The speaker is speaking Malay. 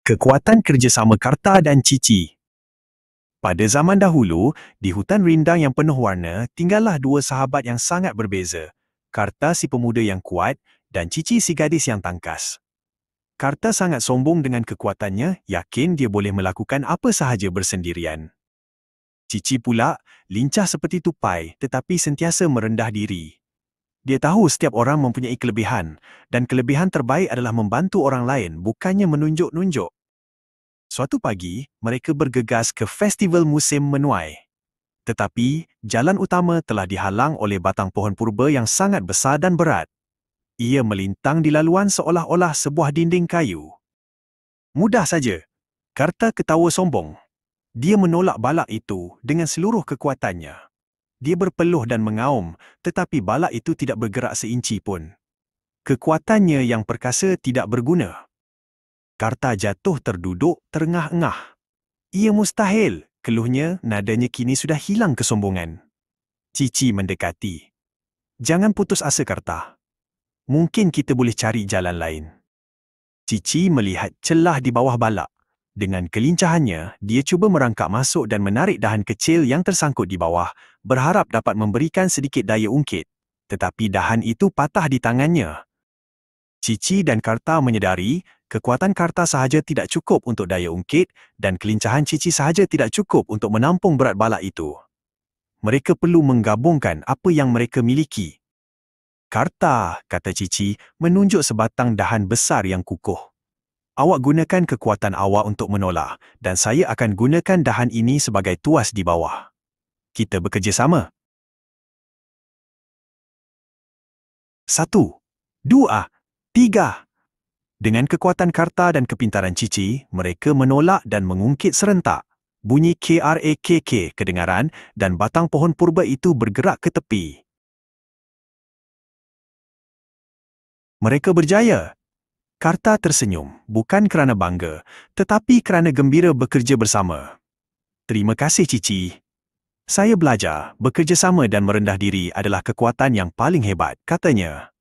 Kekuatan kerjasama Karta dan Cici. Pada zaman dahulu, di hutan rindang yang penuh warna, tinggallah dua sahabat yang sangat berbeza. Karta si pemuda yang kuat dan Cici si gadis yang tangkas. Karta sangat sombong dengan kekuatannya, yakin dia boleh melakukan apa sahaja bersendirian. Cici pula, lincah seperti tupai tetapi sentiasa merendah diri. Dia tahu setiap orang mempunyai kelebihan, dan kelebihan terbaik adalah membantu orang lain, bukannya menunjuk-nunjuk. Suatu pagi, mereka bergegas ke festival musim menuai. Tetapi, jalan utama telah dihalang oleh batang pohon purba yang sangat besar dan berat. Ia melintang di laluan seolah-olah sebuah dinding kayu. Mudah saja. Karta ketawa sombong. Dia menolak balak itu dengan seluruh kekuatannya. Dia berpeluh dan mengaum, tetapi balak itu tidak bergerak seinci pun. Kekuatannya yang perkasa tidak berguna. Karta jatuh terduduk terengah-engah. Ia mustahil, keluhnya, nadanya kini sudah hilang kesombongan. Cici mendekati. Jangan putus asa, Karta. Mungkin kita boleh cari jalan lain. Cici melihat celah di bawah balak. Dengan kelincahannya, dia cuba merangkak masuk dan menarik dahan kecil yang tersangkut di bawah, berharap dapat memberikan sedikit daya ungkit. Tetapi dahan itu patah di tangannya. Cici dan Karta menyedari, kekuatan Karta sahaja tidak cukup untuk daya ungkit dan kelincahan Cici sahaja tidak cukup untuk menampung berat balak itu. Mereka perlu menggabungkan apa yang mereka miliki. Karta, kata Cici, menunjuk sebatang dahan besar yang kukuh. Awak gunakan kekuatan awak untuk menolak dan saya akan gunakan dahan ini sebagai tuas di bawah. Kita bekerjasama. 1, 2, 3. Dengan kekuatan Karta dan kepintaran Cici, mereka menolak dan mengungkit serentak. Bunyi KRAKK kedengaran dan batang pohon purba itu bergerak ke tepi. Mereka berjaya. Karta tersenyum, bukan kerana bangga, tetapi kerana gembira bekerja bersama. Terima kasih, Cici. Saya belajar, bekerjasama dan merendah diri adalah kekuatan yang paling hebat, katanya.